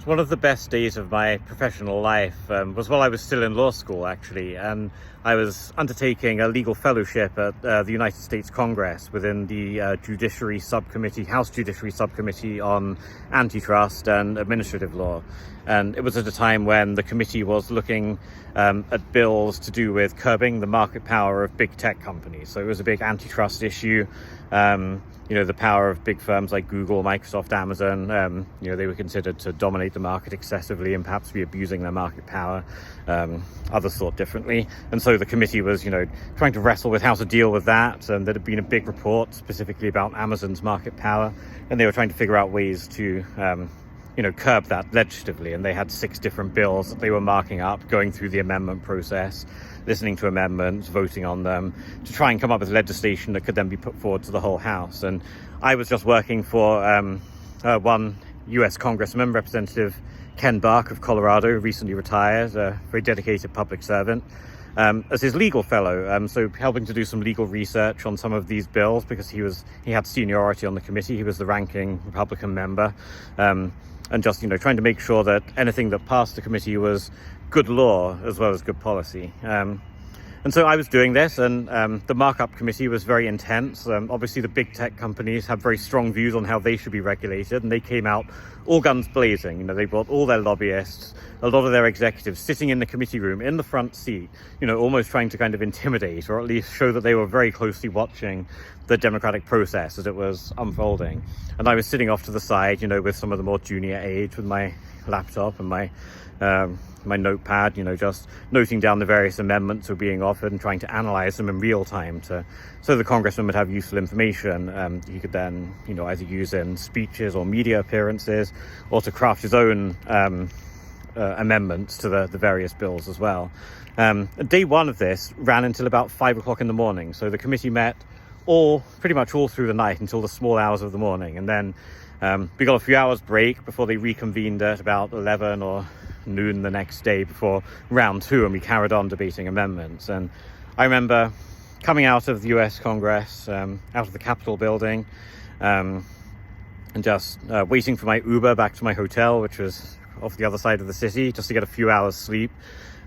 One of the best days of my professional life was while I was still in law school, actually, and I was undertaking a legal fellowship at the United States Congress within the House Judiciary Subcommittee on Antitrust and Administrative Law. And it was at a time when the committee was looking at bills to do with curbing the market power of big tech companies. So it was a big antitrust issue. The power of big firms like Google, Microsoft, Amazon, they were considered to dominate the market excessively and perhaps be abusing their market power. Others thought differently. And so the committee was, trying to wrestle with how to deal with that. And there had been a big report specifically about Amazon's market power. And they were trying to figure out ways to, curb that legislatively. And they had 6 different bills that they were marking up, going through the amendment process, listening to amendments, voting on them, to try and come up with legislation that could then be put forward to the whole House. And I was just working for one US Congressman, Representative Ken Buck of Colorado, recently retired, a very dedicated public servant, as his legal fellow. So helping to do some legal research on some of these bills because he had seniority on the committee. He was the ranking Republican member. And just, trying to make sure that anything that passed the committee was good law as well as good policy. And so I was doing this, and the markup committee was very intense. Obviously, the big tech companies have very strong views on how they should be regulated, and they came out all guns blazing. They brought all their lobbyists, a lot of their executives sitting in the committee room in the front seat, almost trying to kind of intimidate or at least show that they were very closely watching the democratic process as it was unfolding. And I was sitting off to the side, with some of the more junior aides with my laptop and my notepad, just noting down the various amendments that were being offered and trying to analyze them in real time so the congressman would have useful information he could then, either use in speeches or media appearances or to craft his own amendments to the various bills as well. Day one of this ran until about 5 o'clock in the morning. So the committee met pretty much all through the night until the small hours of the morning. And then we got a few hours break before they reconvened at about 11 or noon the next day before round 2, and we carried on debating amendments. And I remember coming out of the US Congress, out of the Capitol building, and just waiting for my Uber back to my hotel, which was off the other side of the city, just to get a few hours sleep.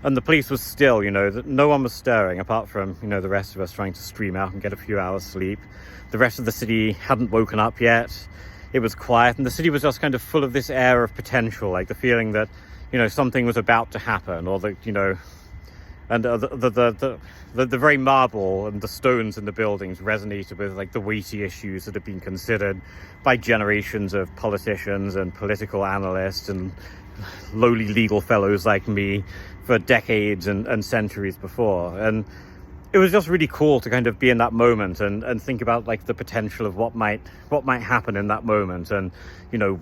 And the police was still, no one was stirring apart from, the rest of us trying to stream out and get a few hours sleep. The rest of the city hadn't woken up yet. It was quiet, and the city was just kind of full of this air of potential, like the feeling that, something was about to happen, or that, and the very marble and the stones in the buildings resonated with like the weighty issues that have been considered by generations of politicians and political analysts and lowly legal fellows like me for decades and centuries before. And it was just really cool to kind of be in that moment and think about like the potential of what might happen in that moment, and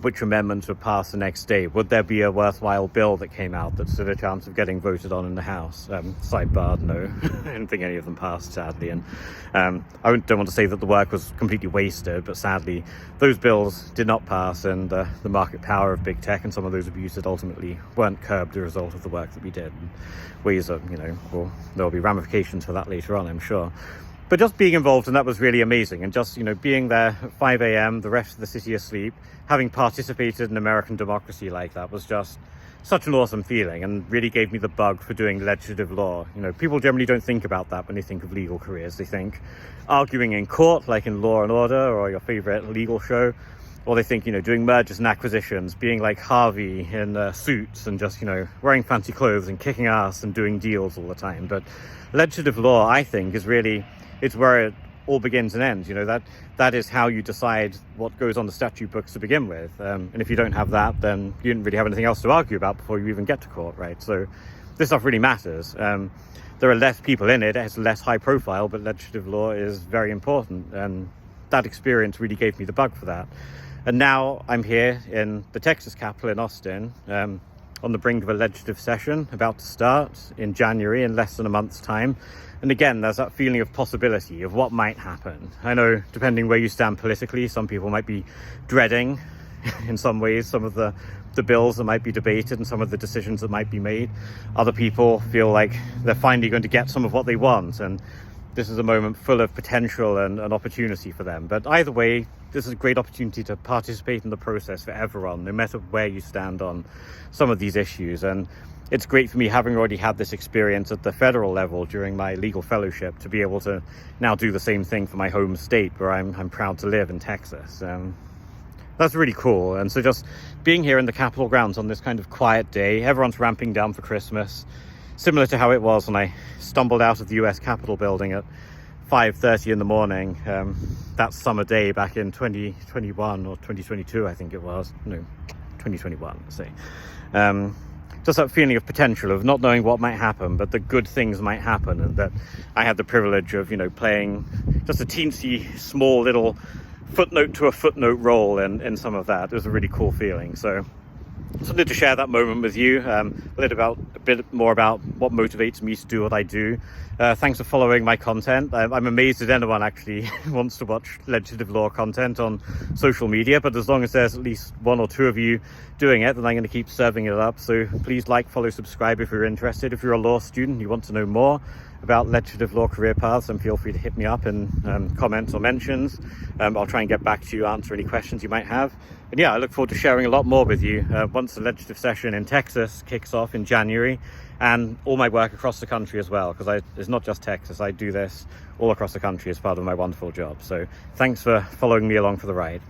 which amendments would pass the next day. Would there be a worthwhile bill that came out that stood a chance of getting voted on in the House? Sidebar, no, I didn't think any of them passed, sadly. And I don't want to say that the work was completely wasted, but sadly those bills did not pass, and the market power of big tech and some of those abuses ultimately weren't curbed as a result of the work that we did. Ways of, there'll be ramifications for that later on, I'm sure. But just being involved in that was really amazing. And just, being there at 5 a.m., the rest of the city asleep, having participated in American democracy like that was just such an awesome feeling, and really gave me the bug for doing legislative law. People generally don't think about that when they think of legal careers. They think arguing in court, like in Law and Order or your favorite legal show, or they think, doing mergers and acquisitions, being like Harvey in suits and just, wearing fancy clothes and kicking ass and doing deals all the time. But legislative law, I think, is really, it's where it all begins and ends. That is how you decide what goes on the statute books to begin with. And if you don't have that, then you didn't really have anything else to argue about before you even get to court, right? So this stuff really matters. There are less people in it. It's less high profile, but legislative law is very important. And that experience really gave me the bug for that. And now I'm here in the Texas Capitol in Austin, on the brink of a legislative session about to start in January, in less than a month's time. And again, there's that feeling of possibility of what might happen. I know, depending where you stand politically, some people might be dreading, in some ways, some of the bills that might be debated and some of the decisions that might be made. Other people feel like they're finally going to get some of what they want. And this is a moment full of potential and opportunity for them. But either way, this is a great opportunity to participate in the process for everyone, no matter where you stand on some of these issues. And it's great for me, having already had this experience at the federal level during my legal fellowship, to be able to now do the same thing for my home state, where I'm proud to live in Texas. That's really cool. And so just being here in the Capitol grounds on this kind of quiet day, everyone's ramping down for Christmas, similar to how it was when I stumbled out of the US Capitol building at 5:30 in the morning that summer day back in 2021 or 2022, I think it was. No, 2021, let's say. Just that feeling of potential, of not knowing what might happen, but the good things might happen, and that I had the privilege of, playing just a teensy, small little footnote to a footnote role in some of that. It was a really cool feeling. So just wanted to share that moment with you, a bit more about what motivates me to do what I do. Thanks for following my content. I'm amazed that anyone actually wants to watch legislative law content on social media, but as long as there's at least one or two of you doing it, then I'm going to keep serving it up. So please like, follow, subscribe if you're interested. If you're a law student, you want to know more about legislative law career paths, then feel free to hit me up in comments or mentions. I'll try and get back to you, answer any questions you might have. And yeah, I look forward to sharing a lot more with you once the legislative session in Texas kicks off in January, and all my work across the country as well, because it's not just Texas. I do this all across the country as part of my wonderful job. So thanks for following me along for the ride.